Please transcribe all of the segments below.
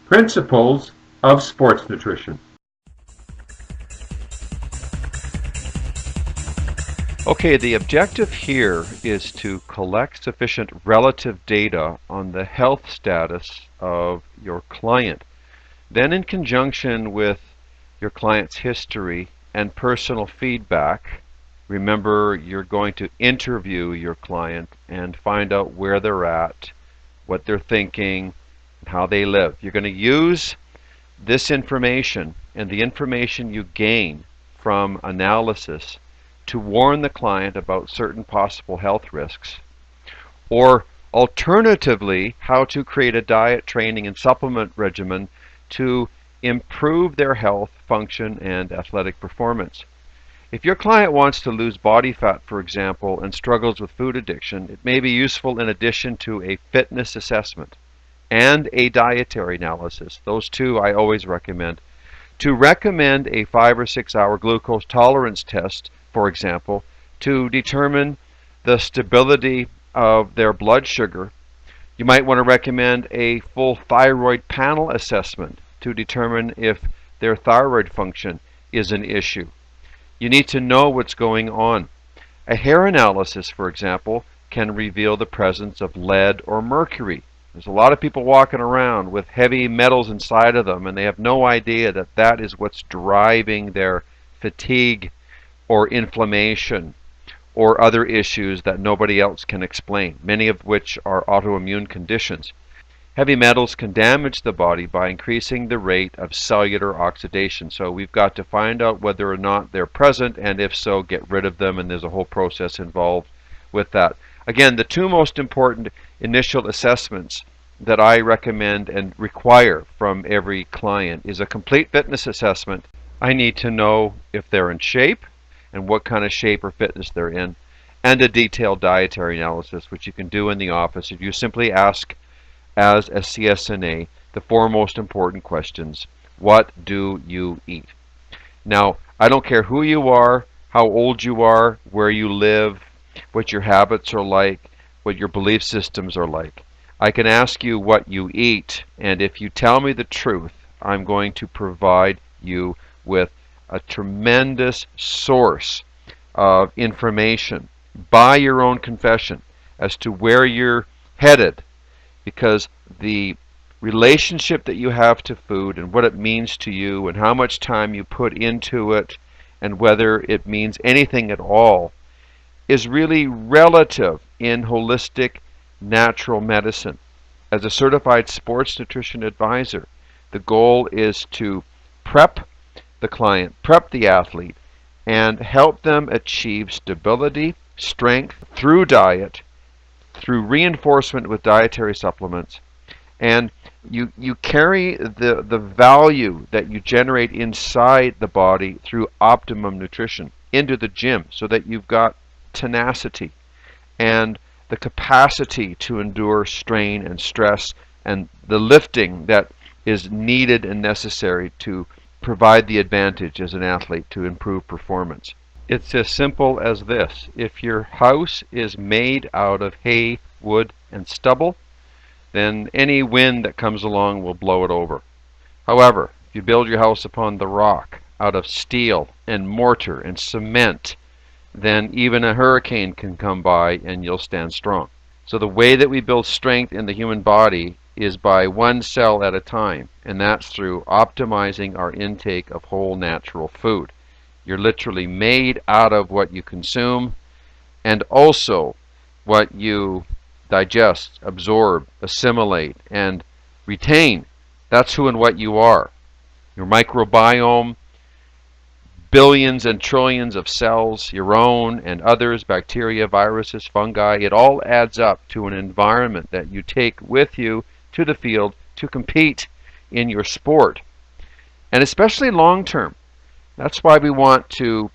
Principles of sports nutrition. Okay, the objective here is to collect sufficient relative data on the health status of your client. Then, in conjunction with your client's history and personal feedback, remember you're going to interview your client and find out where they're at, what they're thinking, and how they live. You're going to use this information and the information you gain from analysis to warn the client about certain possible health risks, or alternatively, how to create a diet, training, and supplement regimen to improve their health, function, and athletic performance. If your client wants to lose body fat, for example, and struggles with food addiction, it may be useful, in addition to a fitness assessment and a dietary analysis, those two I always recommend, to recommend a 5 or 6 hour glucose tolerance test, for example, to determine the stability of their blood sugar. You might want to recommend a full thyroid panel assessment to determine if their thyroid function is an issue. You need to know what's going on. A hair analysis, for example, can reveal the presence of lead or mercury. There's a lot of people walking around with heavy metals inside of them, and they have no idea that that is what's driving their fatigue or inflammation or other issues that nobody else can explain, many of which are autoimmune conditions. Heavy metals can damage the body by increasing the rate of cellular oxidation. So we've got to find out whether or not they're present, and if so, get rid of them, and there's a whole process involved with that. Again, the two most important initial assessments that I recommend and require from every client is a complete fitness assessment. I need to know if they're in shape and what kind of shape or fitness they're in, and a detailed dietary analysis, which you can do in the office if you simply ask as a CSNA the four most important questions. What do you eat? Now, I don't care who you are, how old you are, where you live, what your habits are like, what your belief systems are like. I can ask you what you eat, and if you tell me the truth, I'm going to provide you with a tremendous source of information by your own confession as to where you're headed, because the relationship that you have to food and what it means to you and how much time you put into it and whether it means anything at all is really relative in holistic natural medicine. As a certified sports nutrition advisor, the goal is to prep the client, prep the athlete, and help them achieve stability, strength through diet, through reinforcement with dietary supplements, and you carry the value that you generate inside the body through optimum nutrition into the gym so that you've got tenacity and the capacity to endure strain and stress and the lifting that is needed and necessary to provide the advantage as an athlete to improve performance. It's as simple as this. If your house is made out of hay, wood, and stubble, then any wind that comes along will blow it over. However, if you build your house upon the rock, out of steel and mortar and cement, then even a hurricane can come by and you'll stand strong. So the way that we build strength in the human body is by one cell at a time, and that's through optimizing our intake of whole natural food. You're literally made out of what you consume and also what you digest, absorb, assimilate, and retain. That's who and what you are. Your microbiome, billions and trillions of cells, your own and others, bacteria, viruses, fungi, it all adds up to an environment that you take with you to the field to compete in your sport, and especially long term. That's why we want to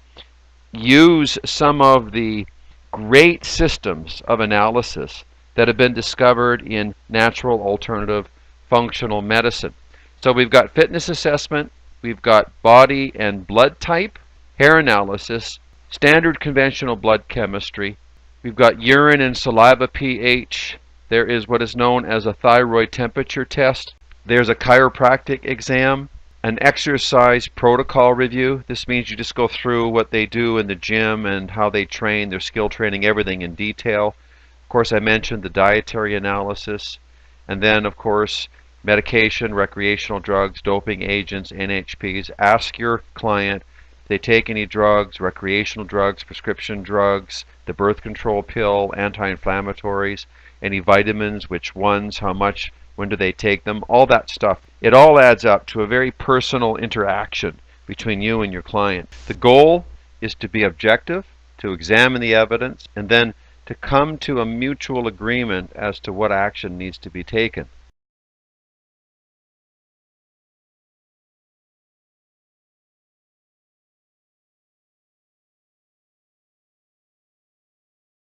use some of the great systems of analysis that have been discovered in natural alternative functional medicine. So we've got fitness assessment, we've got body and blood type, hair analysis, standard conventional blood chemistry, we've got urine and saliva pH, there is what is known as a thyroid temperature test, There's a chiropractic exam, an exercise protocol review. This means you just go through what they do in the gym and how they train, their skill training, everything in detail. Of course, I mentioned the dietary analysis. And then, of course, medication, recreational drugs, doping agents, NHPs. Ask your client if they take any drugs, recreational drugs, prescription drugs, the birth control pill, anti-inflammatories, any vitamins, which ones, how much, when do they take them, all that stuff. It all adds up to a very personal interaction between you and your client. The goal is to be objective, to examine the evidence, and then to come to a mutual agreement as to what action needs to be taken.